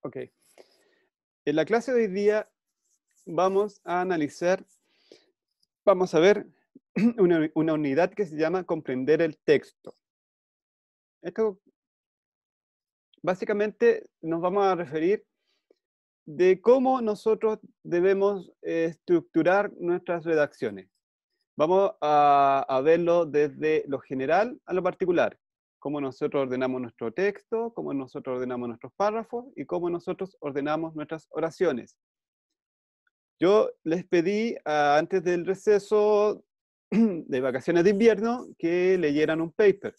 Ok. En la clase de hoy día vamos a analizar, vamos a ver una unidad que se llama comprender el texto. Esto básicamente nos vamos a referir de cómo nosotros debemos estructurar nuestras redacciones. Vamos a verlo desde lo general a lo particular. Cómo nosotros ordenamos nuestro texto, cómo nosotros ordenamos nuestros párrafos y cómo nosotros ordenamos nuestras oraciones. Yo les pedí antes del receso de vacaciones de invierno que leyeran un paper.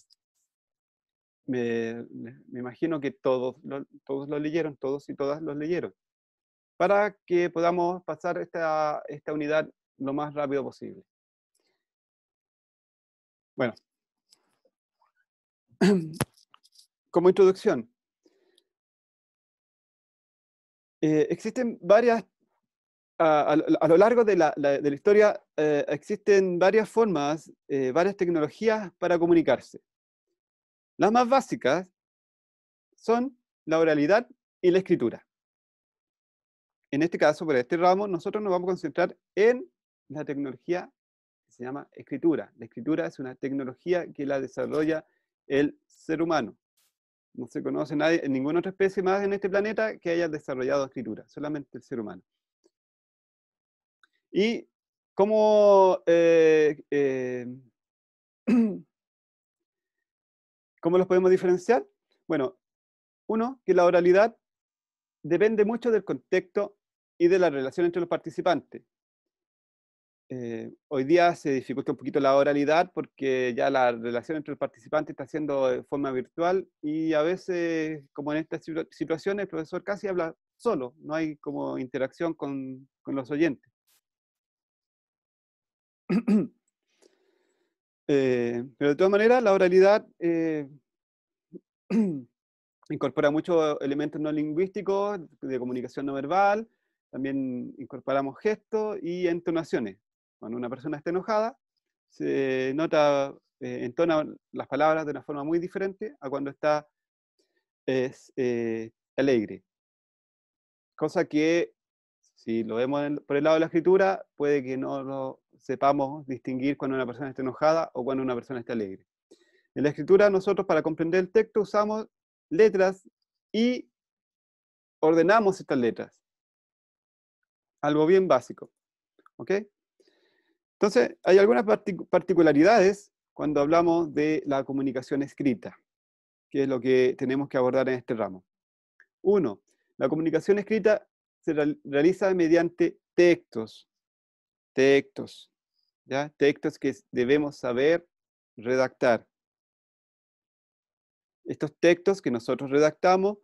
Me imagino que todos lo leyeron, todos y todas los leyeron, para que podamos pasar esta unidad lo más rápido posible. Bueno, como introducción, existen varias, a lo largo de la historia, existen varias formas, varias tecnologías para comunicarse. Las más básicas son la oralidad y la escritura. En este caso, por este ramo, nosotros nos vamos a concentrar en la tecnología que se llama escritura. La escritura es una tecnología que la desarrolla el ser humano. No se conoce nadie, en ninguna otra especie más en este planeta que haya desarrollado escritura, solamente el ser humano. ¿Y cómo, cómo los podemos diferenciar? Bueno, uno, que la oralidad depende mucho del contexto y de la relación entre los participantes. Hoy día se dificulta un poquito la oralidad porque ya la relación entre los participantes está siendo de forma virtual y a veces, como en estas situaciones, el profesor casi habla solo, no hay como interacción con los oyentes. Pero de todas maneras, la oralidad incorpora muchos elementos no lingüísticos, de comunicación no verbal, también incorporamos gestos y entonaciones. Cuando una persona está enojada, se nota, entona las palabras de una forma muy diferente a cuando está alegre. Cosa que, si lo vemos por el lado de la escritura, puede que no lo sepamos distinguir cuando una persona está enojada o cuando una persona está alegre. En la escritura, nosotros para comprender el texto usamos letras y ordenamos estas letras. Algo bien básico. ¿Ok? Entonces, hay algunas particularidades cuando hablamos de la comunicación escrita, que es lo que tenemos que abordar en este ramo. Uno, la comunicación escrita se realiza mediante textos. ¿Ya? Textos que debemos saber redactar. Estos textos que nosotros redactamos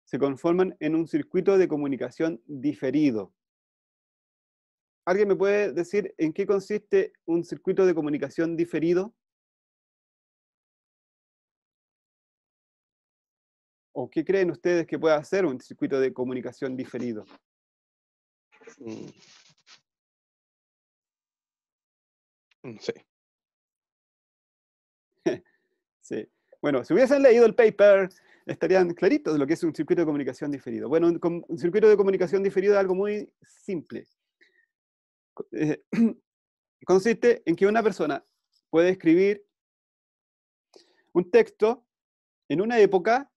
se conforman en un circuito de comunicación diferido. ¿Alguien me puede decir en qué consiste un circuito de comunicación diferido? ¿O qué creen ustedes que pueda hacer un circuito de comunicación diferido? No sé. Sí. Bueno, si hubiesen leído el paper, estarían claritos de lo que es un circuito de comunicación diferido. Bueno, un circuito de comunicación diferido es algo muy simple. Consiste en que una persona puede escribir un texto en una época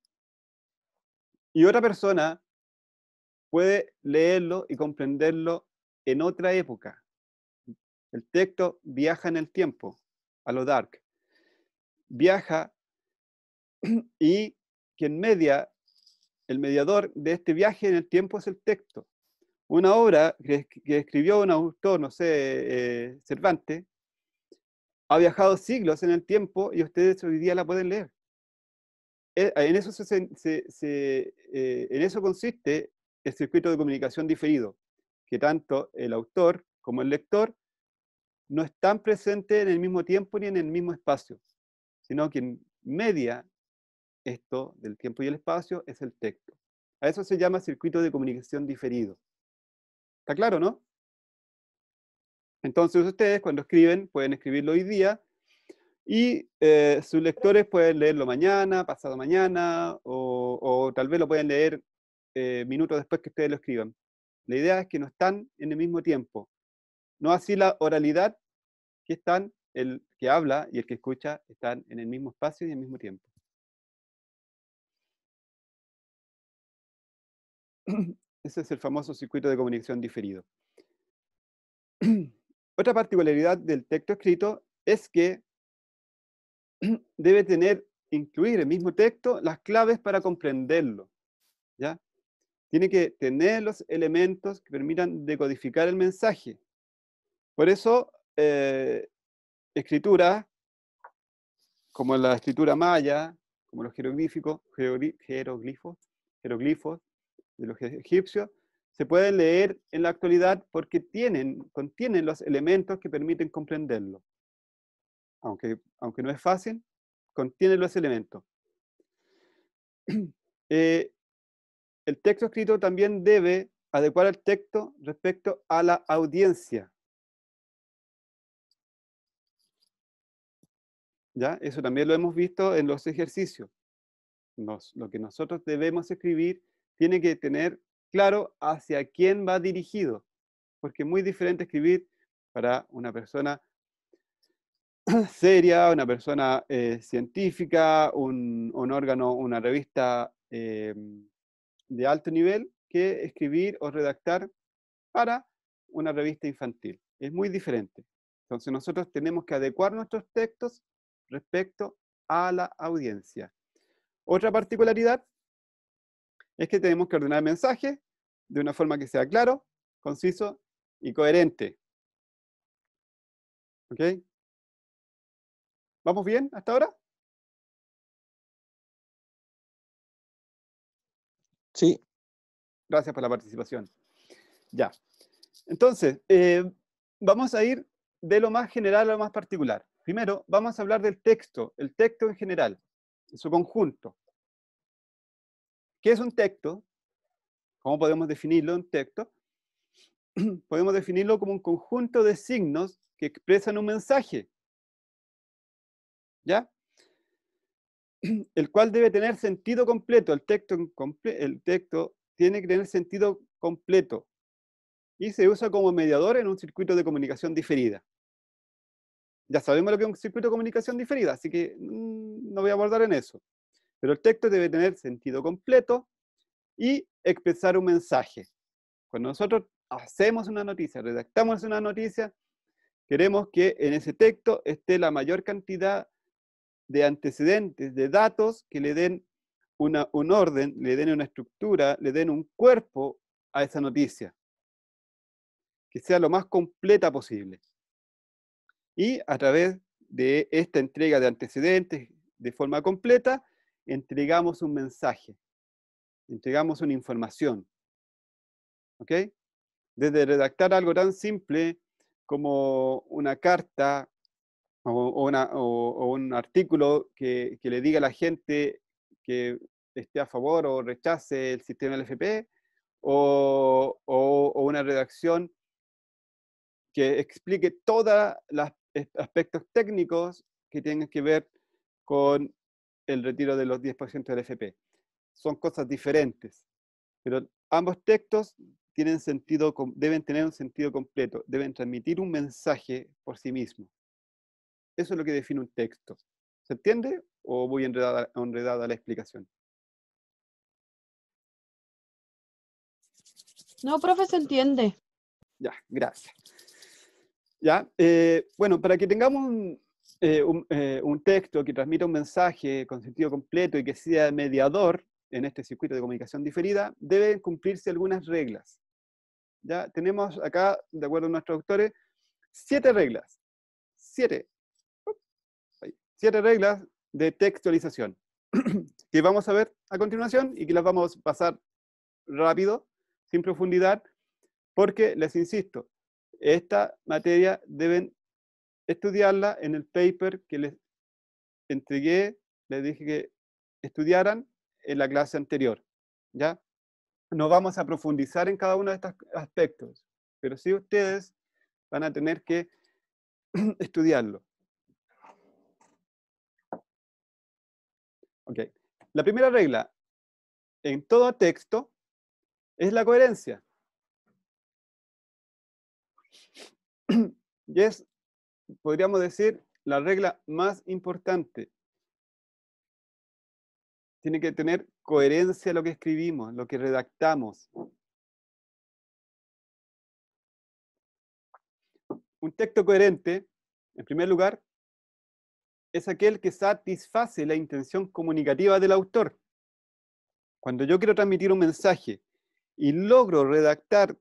y otra persona puede leerlo y comprenderlo en otra época. El texto viaja en el tiempo, a lo dark. Viaja y quien media, el mediador de este viaje en el tiempo es el texto. Una obra que escribió un autor, no sé, Cervantes, ha viajado siglos en el tiempo y ustedes hoy día la pueden leer. En eso consiste el circuito de comunicación diferido, que tanto el autor como el lector no están presentes en el mismo tiempo ni en el mismo espacio, sino quien media esto del tiempo y el espacio es el texto. A eso se llama circuito de comunicación diferido. ¿Está claro, no? Entonces ustedes cuando escriben pueden escribirlo hoy día y sus lectores pueden leerlo mañana, pasado mañana o tal vez lo pueden leer minutos después que ustedes lo escriban. La idea es que no están en el mismo tiempo. No así la oralidad, que están, el que habla y el que escucha están en el mismo espacio y al mismo tiempo. Ese es el famoso circuito de comunicación diferido. Otra particularidad del texto escrito es que debe incluir el mismo texto las claves para comprenderlo, ¿ya? Tiene que tener los elementos que permitan decodificar el mensaje. Por eso, escritura, como la escritura maya, como los jeroglíficos de los egipcios, se pueden leer en la actualidad porque contienen los elementos que permiten comprenderlo. Aunque no es fácil, contienen los elementos. El texto escrito también debe adecuar el texto respecto a la audiencia. ¿Ya? Eso también lo hemos visto en los ejercicios. Lo que nosotros debemos escribir tiene que tener claro hacia quién va dirigido, porque es muy diferente escribir para una persona seria, una persona científica, un órgano, una revista de alto nivel, que escribir o redactar para una revista infantil. Es muy diferente. Entonces nosotros tenemos que adecuar nuestros textos respecto a la audiencia. Otra particularidad es que tenemos que ordenar el mensaje de una forma que sea claro, conciso y coherente. ¿Ok? ¿Vamos bien hasta ahora? Sí. Gracias por la participación. Ya. Entonces, vamos a ir de lo más general a lo más particular. Primero, vamos a hablar del texto, el texto en general, en su conjunto. ¿Qué es un texto? ¿Cómo podemos definirlo un texto? Podemos definirlo como un conjunto de signos que expresan un mensaje, ¿ya? El cual debe tener sentido completo. El texto tiene que tener sentido completo y se usa como mediador en un circuito de comunicación diferida. Ya sabemos lo que es un circuito de comunicación diferida, así que no voy a abordar en eso. Pero el texto debe tener sentido completo y expresar un mensaje. Cuando nosotros hacemos una noticia, redactamos una noticia, queremos que en ese texto esté la mayor cantidad de antecedentes, de datos que le den un orden, le den una estructura, le den un cuerpo a esa noticia, que sea lo más completa posible. Y a través de esta entrega de antecedentes de forma completa, entregamos un mensaje, entregamos una información. ¿Ok? Desde redactar algo tan simple como una carta o un artículo que le diga a la gente que esté a favor o rechace el sistema LFP, o una redacción que explique todos los aspectos técnicos que tengan que ver con el retiro de los 10% del FP. Son cosas diferentes, pero ambos textos deben tener un sentido completo, deben transmitir un mensaje por sí mismo. Eso es lo que define un texto. ¿Se entiende o voy enredada la explicación? No, profe, se entiende. Ya, gracias. Ya, bueno, para que tengamos un texto que transmita un mensaje con sentido completo y que sea mediador en este circuito de comunicación diferida, deben cumplirse algunas reglas. Ya tenemos acá, de acuerdo a nuestros autores, 7 reglas. 7 reglas de textualización que vamos a ver a continuación y que las vamos a pasar rápido, sin profundidad, porque les insisto, esta materia deben estudiarla en el paper que les entregué, les dije que estudiaran en la clase anterior, ¿ya? No vamos a profundizar en cada uno de estos aspectos, pero sí ustedes van a tener que estudiarlo. Ok. La primera regla, en todo texto, es la coherencia. Y es, podríamos decir, la regla más importante. Tiene que tener coherencia lo que escribimos, lo que redactamos. Un texto coherente, en primer lugar, es aquel que satisface la intención comunicativa del autor. Cuando yo quiero transmitir un mensaje y logro redactar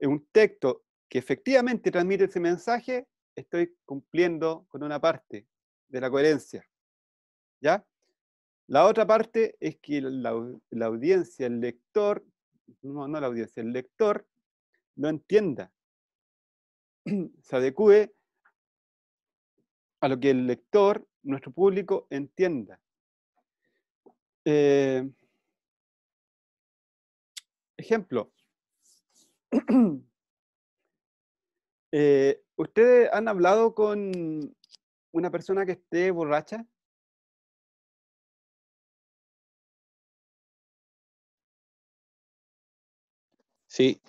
un texto que efectivamente transmite ese mensaje, estoy cumpliendo con una parte de la coherencia. ¿Ya? La otra parte es que la audiencia, el lector, no la audiencia, el lector lo entienda, se adecue a lo que el lector, nuestro público, entienda. Ejemplo. ¿Ustedes han hablado con una persona que esté borracha? Sí,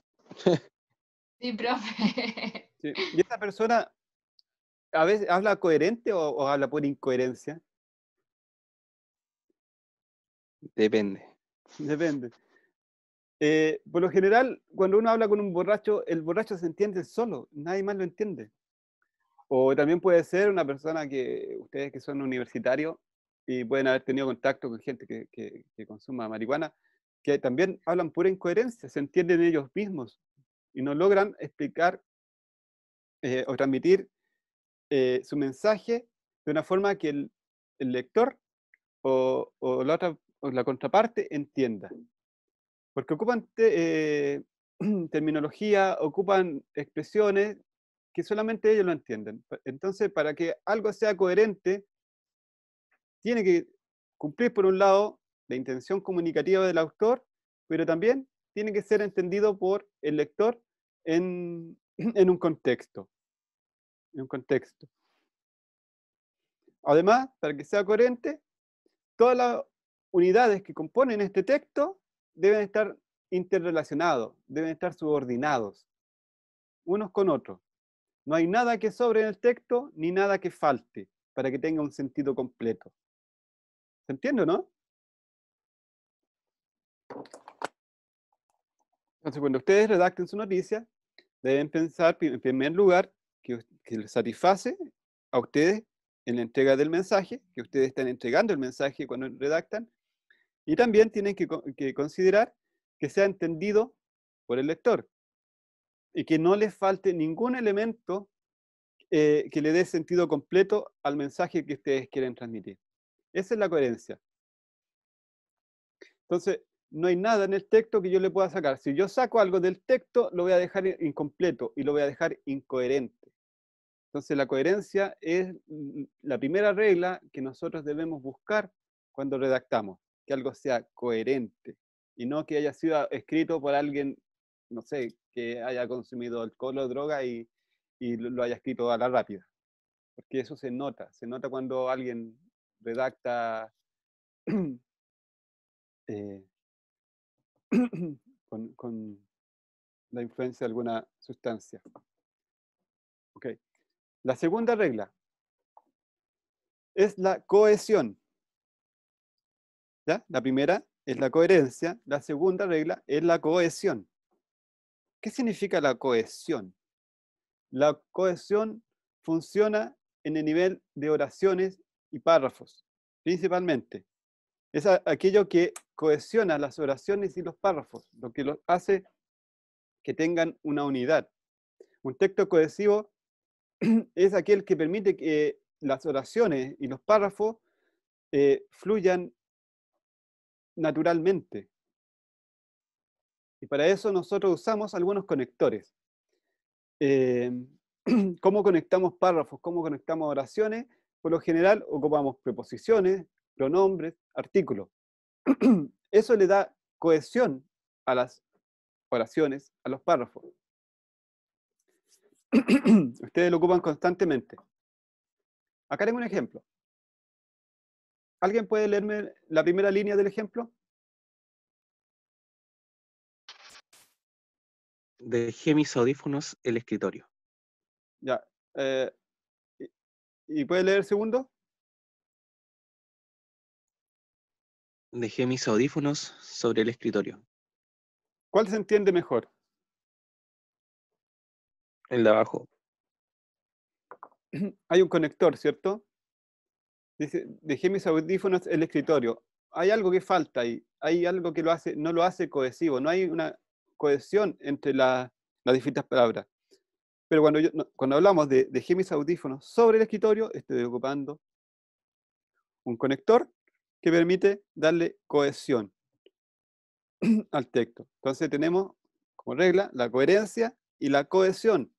Sí, profe. Sí. ¿Y esa persona a veces habla coherente o habla por incoherencia? depende. Depende. Por lo general, cuando uno habla con un borracho, el borracho se entiende solo, nadie más lo entiende. O también puede ser una persona que ustedes que son universitarios y pueden haber tenido contacto con gente que consuma marihuana, que también hablan pura incoherencia, se entienden ellos mismos y no logran explicar o transmitir su mensaje de una forma que el lector o la contraparte entienda. Porque ocupan terminología, ocupan expresiones que solamente ellos lo entienden. Entonces, para que algo sea coherente, tiene que cumplir, por un lado, la intención comunicativa del autor, pero también tiene que ser entendido por el lector en, en un contexto. En un contexto. Además, para que sea coherente, todas las unidades que componen este texto deben estar interrelacionados, deben estar subordinados unos con otros. No hay nada que sobre en el texto ni nada que falte para que tenga un sentido completo. ¿Se entiende, no? Entonces, cuando ustedes redacten su noticia, deben pensar en primer lugar que les satisface a ustedes en la entrega del mensaje, que ustedes están entregando el mensaje cuando redactan, y también tienen que considerar que sea entendido por el lector y que no les falte ningún elemento que le dé sentido completo al mensaje que ustedes quieren transmitir. Esa es la coherencia. Entonces, no hay nada en el texto que yo le pueda sacar. Si yo saco algo del texto, lo voy a dejar incompleto y lo voy a dejar incoherente. Entonces, la coherencia es la primera regla que nosotros debemos buscar cuando redactamos, que algo sea coherente y no que haya sido escrito por alguien, no sé, que haya consumido alcohol o droga y lo haya escrito a la rápida. Porque eso se nota cuando alguien redacta eh, con la influencia de alguna sustancia. Okay. La segunda regla es la cohesión. ¿Ya? La primera es la coherencia, la segunda regla es la cohesión. ¿Qué significa la cohesión? La cohesión funciona en el nivel de oraciones y párrafos, principalmente. Es aquello que cohesiona las oraciones y los párrafos, lo que los hace que tengan una unidad. Un texto cohesivo es aquel que permite que las oraciones y los párrafos fluyan naturalmente. Y para eso nosotros usamos algunos conectores. ¿Cómo conectamos párrafos? ¿Cómo conectamos oraciones? Por lo general ocupamos preposiciones, pronombres, artículos. Eso le da cohesión a las oraciones, a los párrafos. Ustedes lo ocupan constantemente. Acá tengo un ejemplo. ¿Alguien puede leerme la primera línea del ejemplo? Dejé mis audífonos en el escritorio. Ya. ¿Y puede leer el segundo? Dejé mis audífonos sobre el escritorio. ¿Cuál se entiende mejor? El de abajo. Hay un conector, ¿cierto? Dice, dejé mis audífonos en el escritorio. Hay algo que falta ahí. Hay algo que no lo hace cohesivo. No hay una cohesión entre las distintas palabras. Pero cuando hablamos de dejé mis audífonos sobre el escritorio, estoy ocupando un conector que permite darle cohesión al texto. Entonces tenemos como regla la coherencia y la cohesión.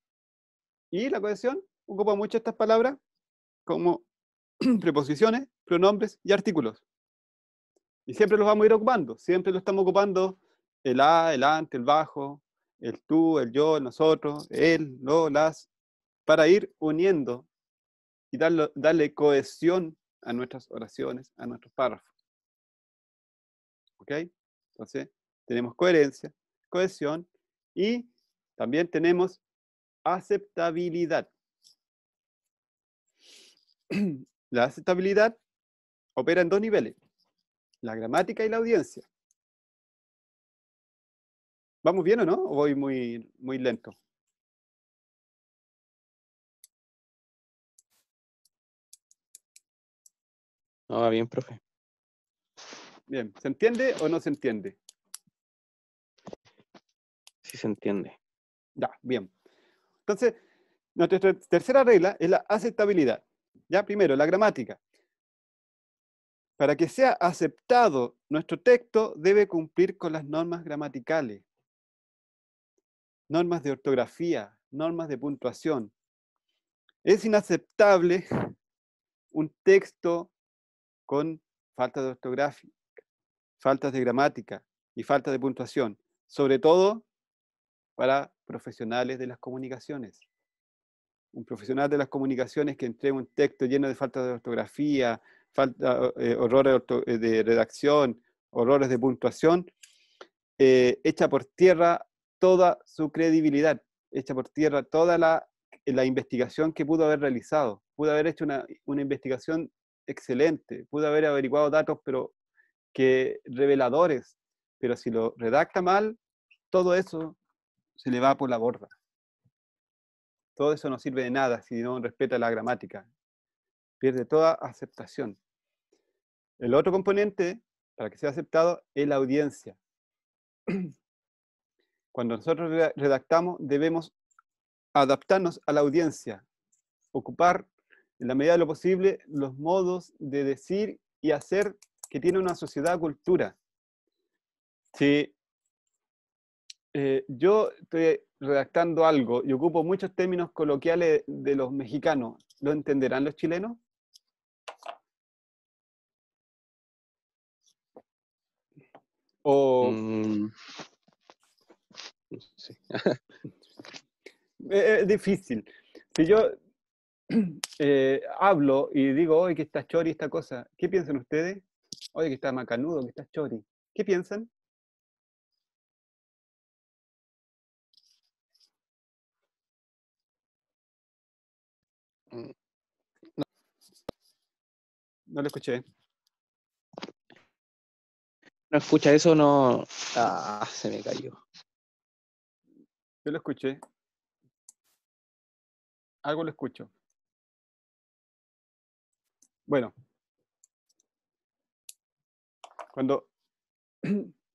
Y la cohesión ocupa mucho estas palabras como preposiciones, pronombres y artículos. Y siempre los vamos a ir ocupando. Siempre lo estamos ocupando el a, el ante, el bajo, el tú, el yo, el nosotros, él, lo, las, para ir uniendo y darle cohesión a nuestras oraciones, a nuestros párrafos. ¿Ok? Entonces, tenemos coherencia, cohesión y también tenemos aceptabilidad. La aceptabilidad opera en dos niveles, la gramática y la audiencia. ¿Vamos bien o no? ¿O voy muy lento? No, va bien, profe. Bien, ¿se entiende o no se entiende? Sí se entiende. Ya, bien. Entonces, nuestra tercera regla es la aceptabilidad. Ya, primero, la gramática. Para que sea aceptado nuestro texto, debe cumplir con las normas gramaticales, normas de ortografía, normas de puntuación. Es inaceptable un texto con falta de ortografía, faltas de gramática y falta de puntuación, sobre todo para profesionales de las comunicaciones. Un profesional de las comunicaciones que entrega un texto lleno de faltas de ortografía, errores de redacción, errores de puntuación, echa por tierra toda su credibilidad, echa por tierra toda la investigación que pudo haber realizado. Pudo haber hecho una investigación excelente, pudo haber averiguado datos pero que reveladores, pero si lo redacta mal, todo eso se le va por la borda. Todo eso no sirve de nada si no respeta la gramática. Pierde toda aceptación. El otro componente, para que sea aceptado, es la audiencia. Cuando nosotros redactamos, debemos adaptarnos a la audiencia, ocupar, en la medida de lo posible, los modos de decir y hacer que tiene una sociedad cultura. Si yo estoy redactando algo y ocupo muchos términos coloquiales de los mexicanos, ¿lo entenderán los chilenos? O Sí. es difícil. Si yo hablo y digo, oye, que está chori esta cosa, ¿qué piensan ustedes? Oye, que está macanudo, que está chori. ¿Qué piensan? Mm, No lo escuché. No escucha eso, no. Ah, se me cayó. Yo lo escuché. Algo lo escucho. Bueno,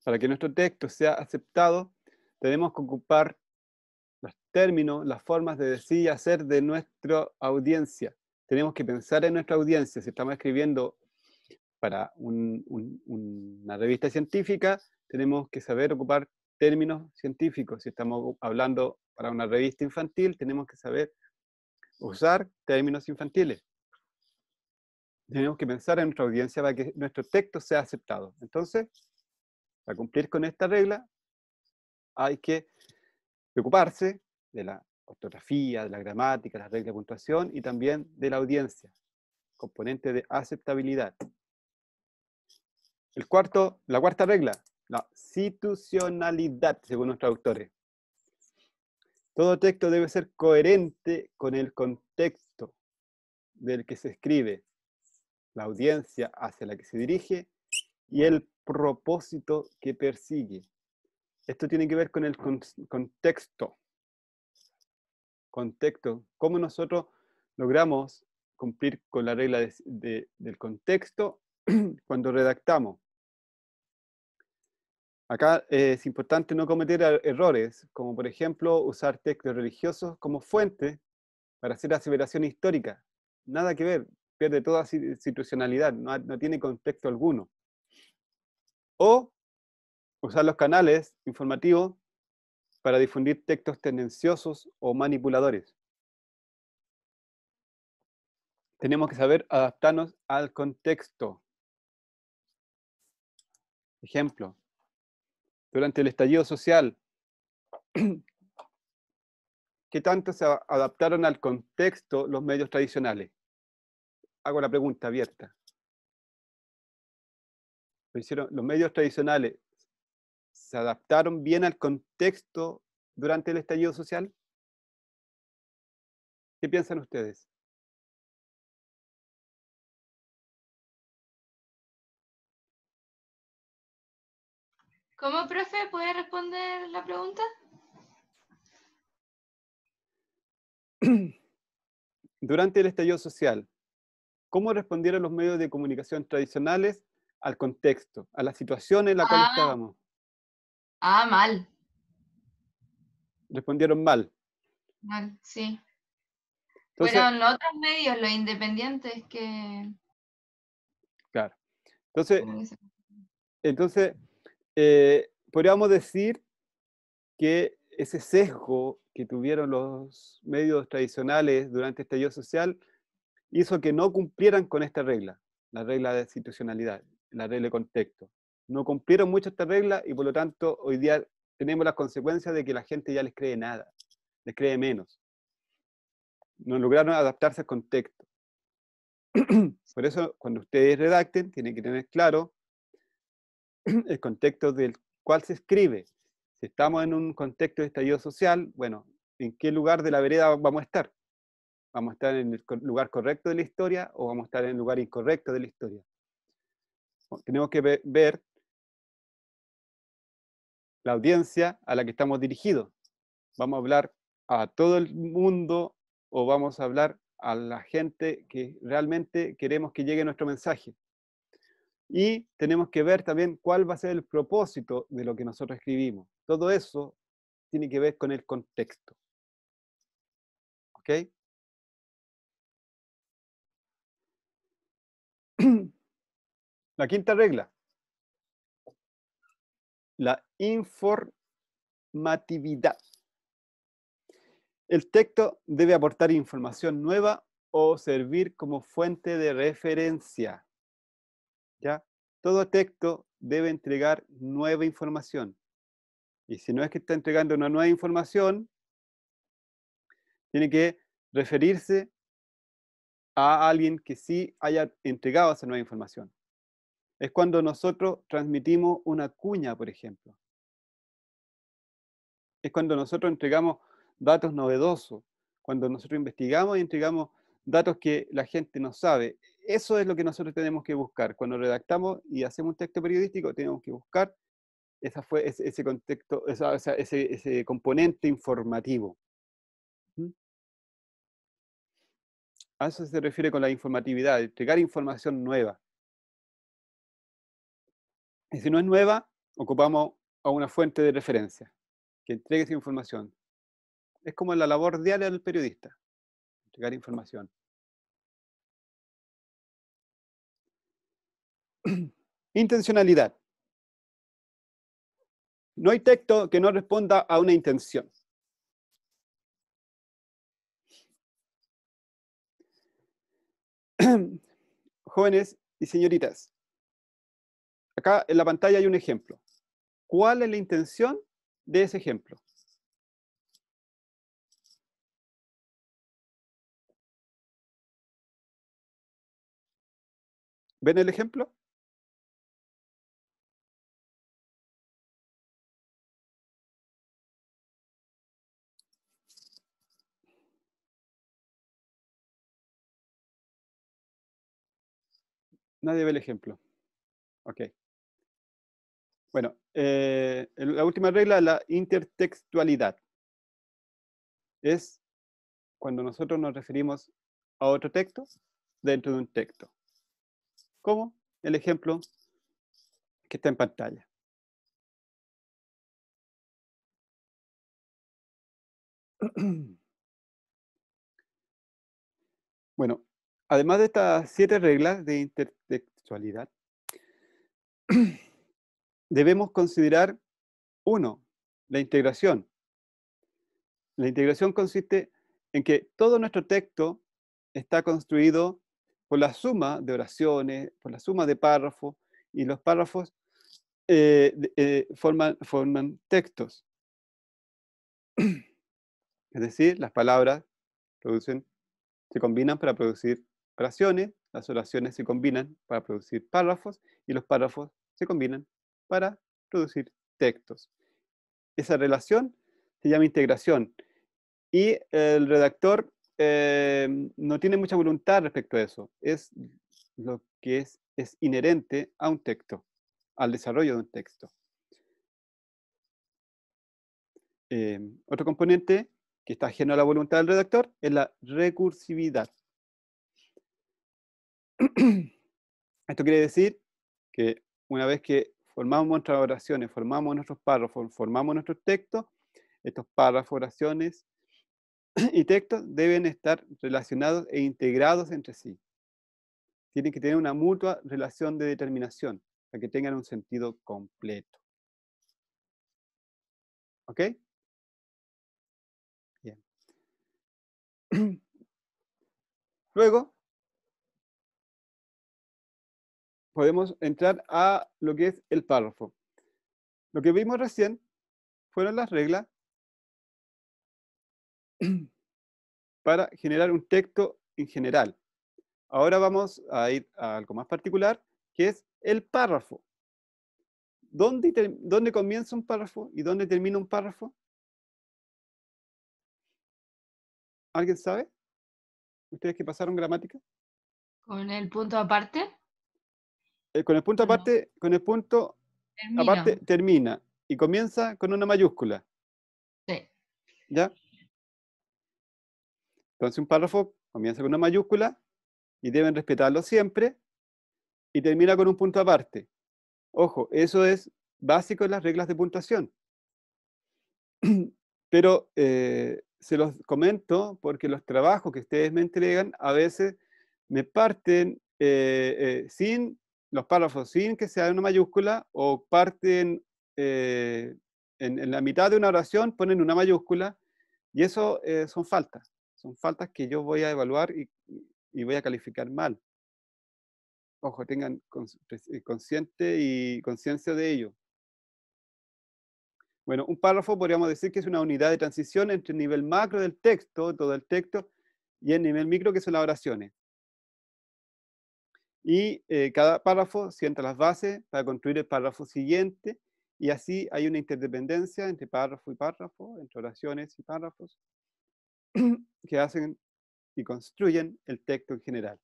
para que nuestro texto sea aceptado, tenemos que ocupar los términos, las formas de decir y hacer de nuestra audiencia. Tenemos que pensar en nuestra audiencia. Si estamos escribiendo para una revista científica, tenemos que saber ocupar términos científicos. Si estamos hablando para una revista infantil, tenemos que saber usar términos infantiles. Tenemos que pensar en nuestra audiencia para que nuestro texto sea aceptado. Entonces, para cumplir con esta regla, hay que preocuparse de la ortografía, de la gramática, las reglas de puntuación y también de la audiencia, componente de aceptabilidad. La cuarta regla, la situacionalidad, según nuestros autores. Todo texto debe ser coherente con el contexto del que se escribe, la audiencia hacia la que se dirige y el propósito que persigue. Esto tiene que ver con el contexto. Contexto. ¿Cómo nosotros logramos cumplir con la regla del contexto cuando redactamos? Acá es importante no cometer errores, como por ejemplo usar textos religiosos como fuente para hacer aseveración histórica. Nada que ver, pierde toda situacionalidad, no tiene contexto alguno. O usar los canales informativos para difundir textos tendenciosos o manipuladores. Tenemos que saber adaptarnos al contexto. Ejemplo, durante el estallido social, ¿qué tanto se adaptaron al contexto los medios tradicionales? Hago la pregunta abierta. ¿Los medios tradicionales se adaptaron bien al contexto durante el estallido social? ¿Qué piensan ustedes? ¿Cómo, profe, puede responder la pregunta? Durante el estallido social, ¿cómo respondieron los medios de comunicación tradicionales al contexto, a la situación en la cual estábamos? Mal. Respondieron mal. Mal, sí. Entonces, Fueron los otros medios, los independientes, que... claro. como que se- Entonces podríamos decir que ese sesgo que tuvieron los medios tradicionales durante el estallido social hizo que no cumplieran con esta regla, la regla de institucionalidad, la regla de contexto. No cumplieron mucho esta regla y por lo tanto hoy día tenemos las consecuencias de que la gente ya les cree nada, les cree menos. No lograron adaptarse al contexto. Por eso, cuando ustedes redacten, tienen que tener claro el contexto del cual se escribe. Si estamos en un contexto de estallido social, bueno, ¿en qué lugar de la vereda vamos a estar? ¿Vamos a estar en el lugar correcto de la historia o vamos a estar en el lugar incorrecto de la historia? Tenemos que ver la audiencia a la que estamos dirigidos. ¿Vamos a hablar a todo el mundo o vamos a hablar a la gente que realmente queremos que llegue nuestro mensaje? Y tenemos que ver también cuál va a ser el propósito de lo que nosotros escribimos. Todo eso tiene que ver con el contexto. ¿Ok? La quinta regla. La informatividad. El texto debe aportar información nueva o servir como fuente de referencia. ¿Ya? Todo texto debe entregar nueva información. Y si no es que está entregando una nueva información, tiene que referirse a alguien que sí haya entregado esa nueva información. Es cuando nosotros transmitimos una cuña, por ejemplo. Es cuando nosotros entregamos datos novedosos, cuando nosotros investigamos y entregamos datos que la gente no sabe. Eso es lo que nosotros tenemos que buscar. Cuando redactamos y hacemos un texto periodístico, tenemos que buscar ese contexto, ese componente informativo. ¿Mm? A eso se refiere con la informatividad, entregar información nueva. Y si no es nueva, ocupamos a una fuente de referencia que entregue esa información. Es como la labor diaria del periodista, entregar información. Intencionalidad. No hay texto que no responda a una intención. Jóvenes y señoritas, acá en la pantalla hay un ejemplo. ¿Cuál es la intención de ese ejemplo? ¿Ven el ejemplo? Nadie ve el ejemplo. Ok. Bueno, la última regla, la intertextualidad. Es cuando nosotros nos referimos a otro texto dentro de un texto. Como el ejemplo que está en pantalla. Bueno, además de estas 7 reglas de intertextualidad, debemos considerar, 1, la integración. La integración consiste en que todo nuestro texto está construido por la suma de oraciones, por la suma de párrafos, y los párrafos forman textos. Es decir, las palabras se combinan para producir oraciones, las oraciones se combinan para producir párrafos, y los párrafos se combinan para producir textos. Esa relación se llama integración, y el redactor no tiene mucha voluntad respecto a eso. Es lo que es inherente a un texto, al desarrollo de un texto. Otro componente que está ajeno a la voluntad del redactor es la recursividad. Esto quiere decir que una vez que formamos nuestras oraciones, formamos nuestros párrafos, formamos nuestros textos, estos párrafos, oraciones y textos deben estar relacionados e integrados entre sí. Tienen que tener una mutua relación de determinación para que tengan un sentido completo. ¿Ok? Bien. Luego, podemos entrar a lo que es el párrafo. Lo que vimos recién fueron las reglas para generar un texto en general. Ahora vamos a ir a algo más particular, que es el párrafo. ¿Dónde comienza un párrafo y dónde termina un párrafo? ¿Alguien sabe? ¿Ustedes que pasaron gramática? ¿Con el punto aparte? Con el punto ¿O no? aparte, con el punto Termina. aparte termina y comienza con una mayúscula. Sí. ¿Ya? Entonces un párrafo comienza con una mayúscula y deben respetarlo siempre, y termina con un punto aparte. Ojo, eso es básico en las reglas de puntuación. Pero se los comento porque los trabajos que ustedes me entregan a veces me parten sin los párrafos, sin que sea una mayúscula, o parten en la mitad de una oración, ponen una mayúscula, y eso son faltas que yo voy a evaluar y voy a calificar mal. Ojo, tengan consciente y conciencia de ello. Bueno, un párrafo podríamos decir que es una unidad de transición entre el nivel macro del texto, todo el texto, y el nivel micro, que son las oraciones. Y cada párrafo sienta las bases para construir el párrafo siguiente, y así hay una interdependencia entre párrafo y párrafo, entre oraciones y párrafos, que hacen y construyen el texto en general.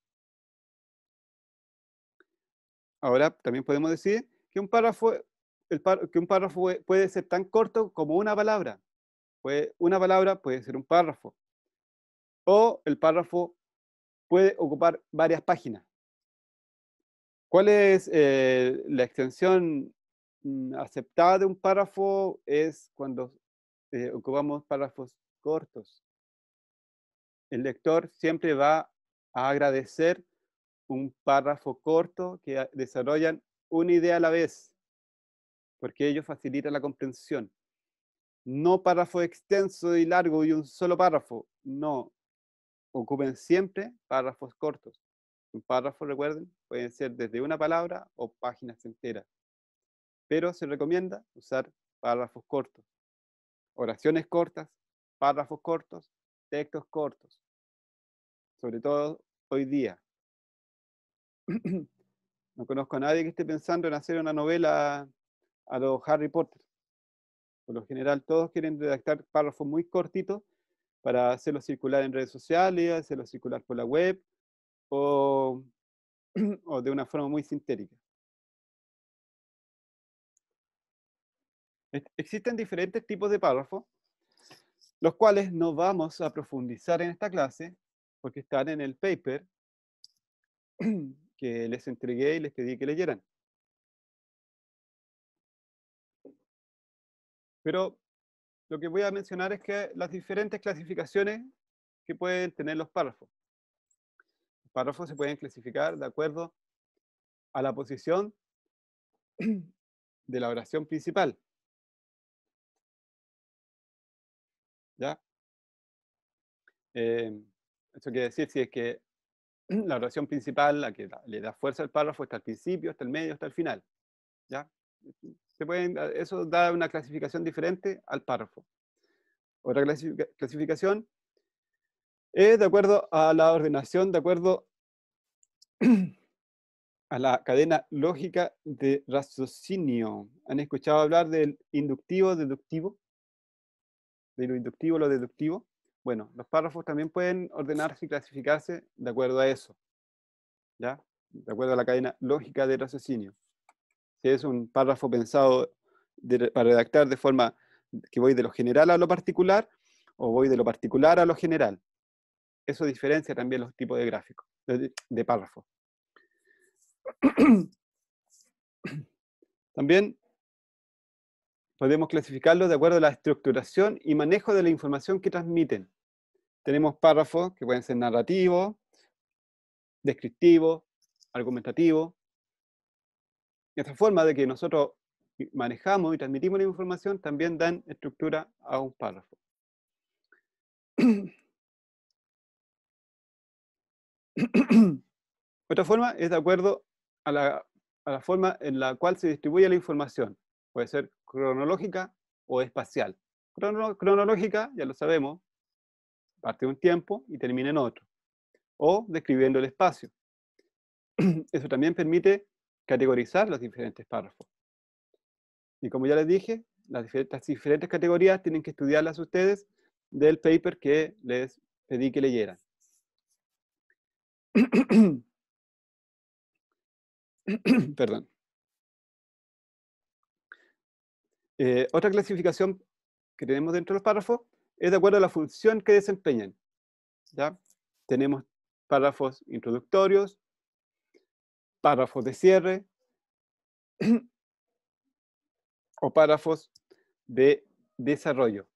Ahora, también podemos decir que un párrafo puede ser tan corto como una palabra. Una palabra puede ser un párrafo. O el párrafo puede ocupar varias páginas. ¿Cuál es la extensión aceptada de un párrafo? Es cuando ocupamos párrafos cortos. El lector siempre va a agradecer un párrafo corto que desarrollan una idea a la vez, porque ello facilita la comprensión. No párrafo extenso y largo y un solo párrafo. No. Ocupen siempre párrafos cortos. Un párrafo, recuerden, pueden ser desde una palabra o páginas enteras. Pero se recomienda usar párrafos cortos. Oraciones cortas, párrafos cortos, textos cortos. Sobre todo hoy día. No conozco a nadie que esté pensando en hacer una novela a los Harry Potter. Por lo general, todos quieren redactar párrafos muy cortitos para hacerlos circular en redes sociales, hacerlos circular por la web, o o de una forma muy sintética. Existen diferentes tipos de párrafos, los cuales no vamos a profundizar en esta clase, porque están en el paper que les entregué y les pedí que leyeran. Pero lo que voy a mencionar es que las diferentes clasificaciones que pueden tener los párrafos. Los párrafos se pueden clasificar de acuerdo a la posición de la oración principal. ¿Ya? Eso quiere decir si es que la oración principal, la que le da fuerza al párrafo, está al principio, está al medio, está al final. ¿Ya? Eso da una clasificación diferente al párrafo. Otra clasificación es de acuerdo a la ordenación, de acuerdo a la cadena lógica de raciocinio. ¿Han escuchado hablar del inductivo, deductivo? De lo inductivo, lo deductivo. Bueno, los párrafos también pueden ordenarse y clasificarse de acuerdo a eso. ¿Ya? De acuerdo a la cadena lógica de raciocinio. Si es un párrafo pensado para redactar de forma que voy de lo general a lo particular, o voy de lo particular a lo general. Eso diferencia también los tipos de gráficos, de párrafos. También podemos clasificarlos de acuerdo a la estructuración y manejo de la información que transmiten. Tenemos párrafos que pueden ser narrativos, descriptivos, argumentativos. Esta forma de que nosotros manejamos y transmitimos la información también dan estructura a un párrafo. Otra forma es de acuerdo a la forma en la cual se distribuye la información. Puede ser cronológica o espacial. Cronológica, ya lo sabemos, parte de un tiempo y termina en otro. O describiendo el espacio. Eso también permite categorizar los diferentes párrafos. Y como ya les dije, las diferentes categorías tienen que estudiarlas ustedes del paper que les pedí que leyeran. Perdón. Otra clasificación que tenemos dentro de los párrafos es de acuerdo a la función que desempeñan. ¿Ya? Tenemos párrafos introductorios, párrafos de cierre o párrafos de desarrollo.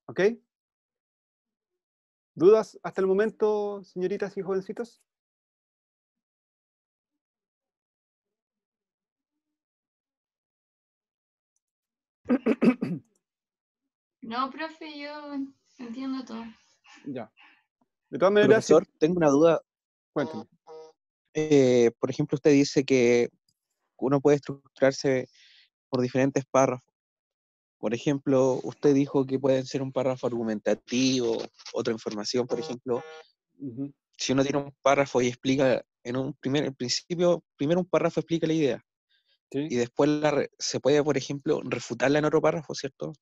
¿Ok? ¿Dudas hasta el momento, señoritas y jovencitos? No, profe, yo entiendo todo. Ya. De todas maneras, Profesor, tengo una duda. cuéntame. Por ejemplo, usted dice que uno puede estructurarse por diferentes párrafos. Por ejemplo, usted dijo que pueden ser un párrafo argumentativo, otra información, por ejemplo. Uh-huh. Si uno tiene un párrafo y explica en principio, primero un párrafo explica la idea. ¿Sí? Y después se puede, por ejemplo, refutarla en otro párrafo, ¿cierto?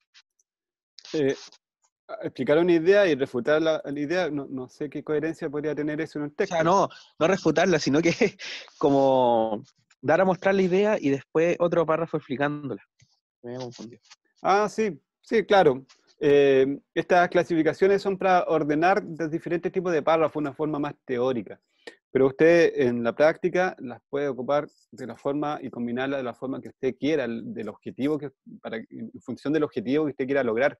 Explicar una idea y refutar la idea, no sé qué coherencia podría tener eso en un O texto. sea, no refutarla, sino que como dar a mostrar la idea y después otro párrafo explicándola. Me he confundido. Ah, sí, claro. Estas clasificaciones son para ordenar los diferentes tipos de párrafos de una forma más teórica. Pero usted en la práctica las puede ocupar de la forma y combinarlas de la forma que usted quiera, del objetivo en función del objetivo que usted quiera lograr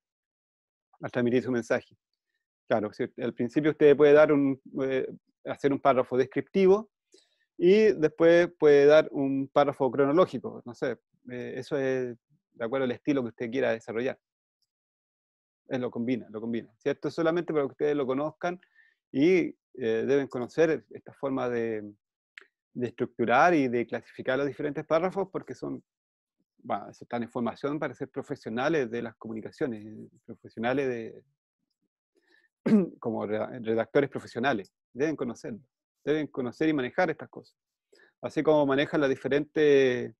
al transmitir su mensaje. Claro, al principio usted puede hacer un párrafo descriptivo y después puede dar un párrafo cronológico. No sé, eso es de acuerdo al estilo que usted quiera desarrollar. Lo combina. ¿Cierto? Solamente para que ustedes lo conozcan y deben conocer esta forma de estructurar y de clasificar los diferentes párrafos porque están en formación para ser profesionales de las comunicaciones, profesionales como redactores profesionales. Deben conocerlo, deben conocer y manejar estas cosas. Así como manejan las diferentes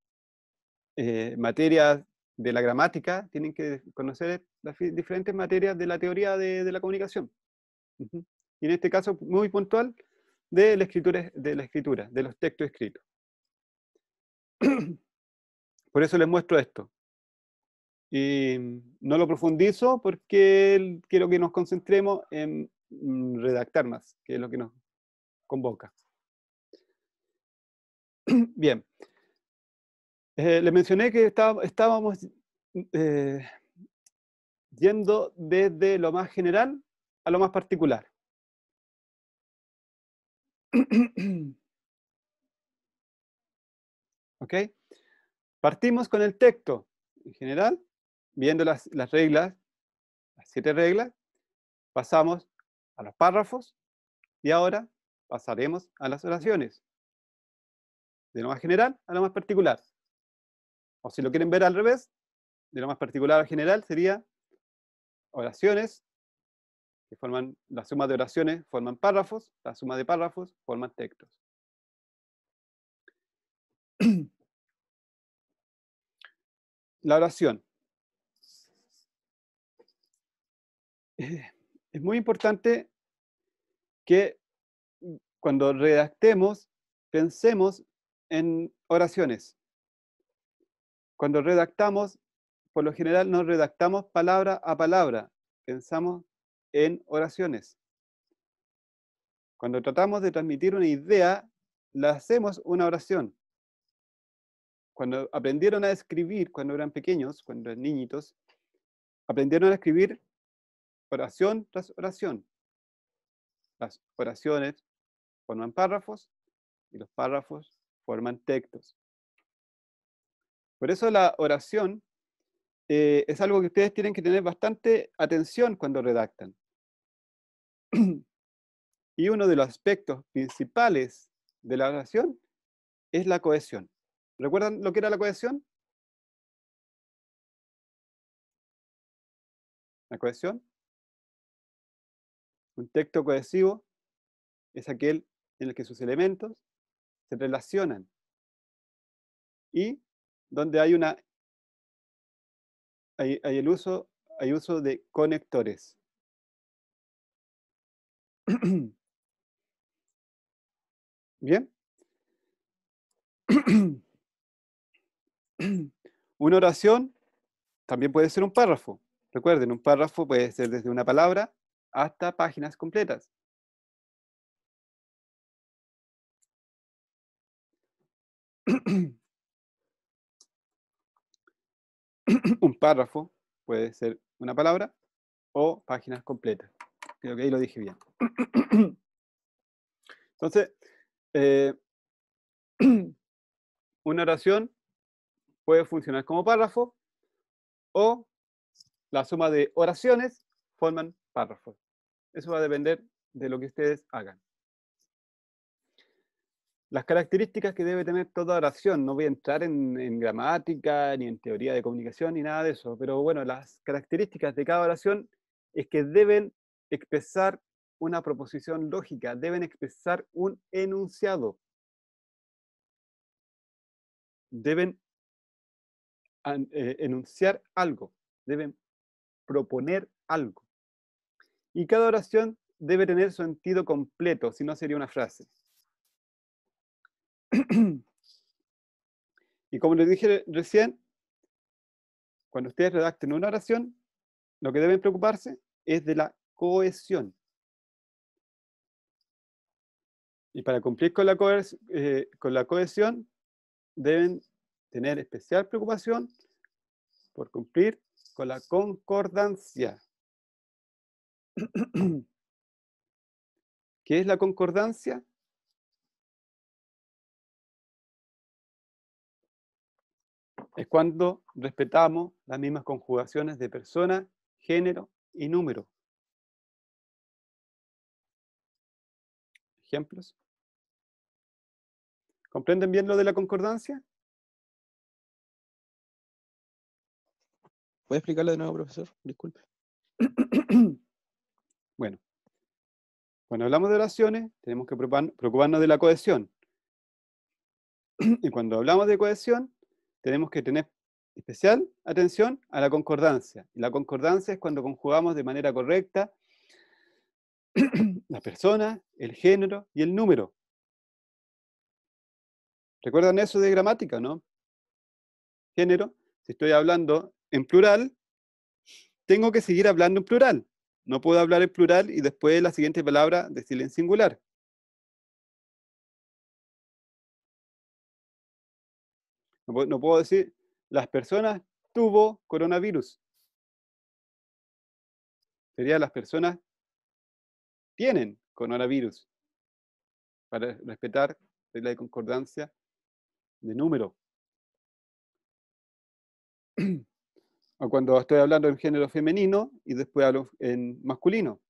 materias de la gramática, tienen que conocer las diferentes materias de la teoría de la comunicación. Uh-huh. Y en este caso, muy puntual, de la escritura, de los textos escritos. Por eso les muestro esto. Y no lo profundizo porque quiero que nos concentremos en redactar más, que es lo que nos convoca. Bien. Les mencioné que estábamos yendo desde lo más general a lo más particular. ¿Ok? Partimos con el texto en general, viendo las reglas, las 7 reglas, pasamos a los párrafos y ahora pasaremos a las oraciones. De lo más general a lo más particular. O si lo quieren ver al revés, de lo más particular a general sería oraciones, que forman la suma de oraciones, forman párrafos, la suma de párrafos forman textos. La oración. Es muy importante que cuando redactemos, pensemos en oraciones. Cuando redactamos, por lo general no redactamos palabra a palabra, pensamos en oraciones. Cuando tratamos de transmitir una idea, la hacemos una oración. Cuando aprendieron a escribir, cuando eran pequeños, cuando eran niñitos, aprendieron a escribir oración tras oración. Las oraciones forman párrafos y los párrafos forman textos. Por eso la oración es algo que ustedes tienen que tener bastante atención cuando redactan. Y uno de los aspectos principales de la oración es la cohesión. ¿Recuerdan lo que era la cohesión? La cohesión. Un texto cohesivo es aquel en el que sus elementos se relacionan y donde hay uso de conectores. ¿Bien? Una oración también puede ser un párrafo. Recuerden, un párrafo puede ser desde una palabra hasta páginas completas. Un párrafo puede ser una palabra o páginas completas. Creo que ahí lo dije bien. Entonces, una oración puede funcionar como párrafo o la suma de oraciones forman párrafos. Eso va a depender de lo que ustedes hagan. Las características que debe tener toda oración, no voy a entrar en gramática, ni en teoría de comunicación, ni nada de eso, pero bueno, las características de cada oración es que deben expresar una proposición lógica, deben expresar un enunciado, deben enunciar algo, deben proponer algo. Y cada oración debe tener su sentido completo, si no sería una frase. Y como les dije recién, cuando ustedes redacten una oración, lo que deben preocuparse es de la cohesión. Y para cumplir con la cohesión, deben tener especial preocupación por cumplir con la concordancia. ¿Qué es la concordancia? Es cuando respetamos las mismas conjugaciones de persona, género y número. ¿Ejemplos? ¿Comprenden bien lo de la concordancia? ¿Puede explicarlo de nuevo, profesor? Disculpe. Bueno, cuando hablamos de oraciones, tenemos que preocuparnos de la cohesión. Y cuando hablamos de cohesión, tenemos que tener especial atención a la concordancia. Y la concordancia es cuando conjugamos de manera correcta la persona, el género y el número. ¿Recuerdan eso de gramática, no? Género, si estoy hablando en plural, tengo que seguir hablando en plural. No puedo hablar en plural y después la siguiente palabra decirla en singular. No puedo decir, las personas tuvo coronavirus. Sería las personas tienen coronavirus, para respetar la de concordancia de número. O cuando estoy hablando en género femenino y después hablo en masculino.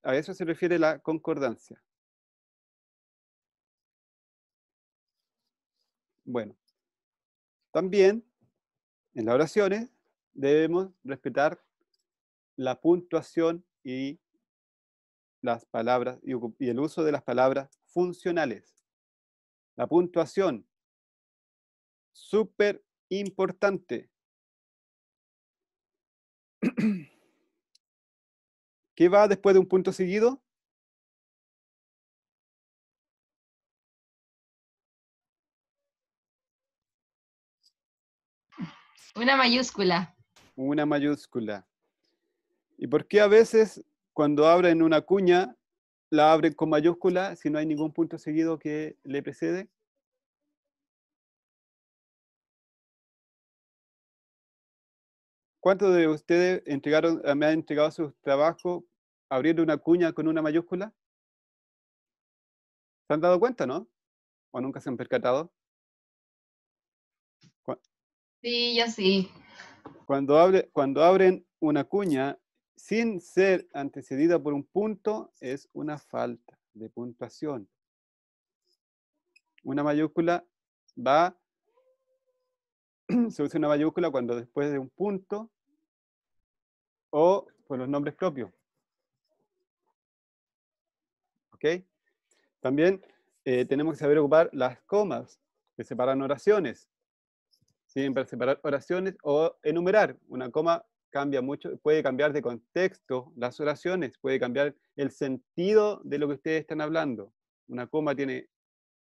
A eso se refiere la concordancia. Bueno, también en las oraciones debemos respetar la puntuación y las palabras y el uso de las palabras funcionales. La puntuación, súper importante. ¿Qué va después de un punto seguido? Una mayúscula. Una mayúscula. ¿Y por qué a veces cuando abren una cuña la abren con mayúscula si no hay ningún punto seguido que le precede? ¿Cuántos de ustedes me han entregado sus trabajos abriendo una cuña con una mayúscula? ¿Se han dado cuenta, no? ¿O nunca se han percatado? Sí, yo sí. Cuando abren una cuña sin ser antecedida por un punto, es una falta de puntuación. Una mayúscula se usa una mayúscula cuando después de un punto o por los nombres propios. ¿Ok? También tenemos que saber ocupar las comas que separan oraciones. ¿Sí? Para separar oraciones o enumerar. Una coma cambia mucho, puede cambiar de contexto las oraciones, puede cambiar el sentido de lo que ustedes están hablando. Una coma tiene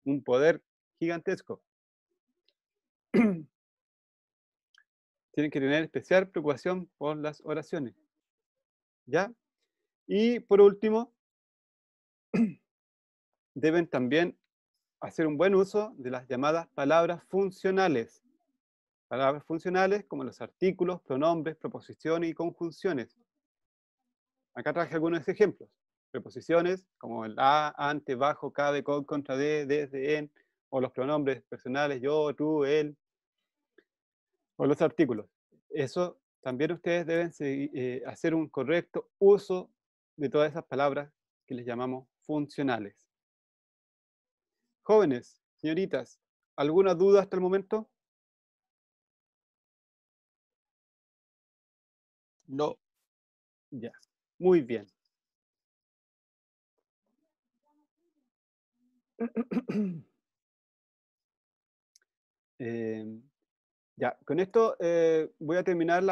un poder gigantesco. Tienen que tener especial preocupación por las oraciones. ¿Ya? Y por último, deben también hacer un buen uso de las llamadas palabras funcionales. Palabras funcionales como los artículos, pronombres, proposiciones y conjunciones. Acá traje algunos ejemplos. Preposiciones como el a, ante, bajo, cabe, con, contra, de, desde, en, o los pronombres personales, yo, tú, él, o los artículos. Eso también ustedes deben hacer un correcto uso de todas esas palabras que les llamamos funcionales. Jóvenes, señoritas, ¿alguna duda hasta el momento? No. Ya, muy bien. Ya, con esto voy a terminar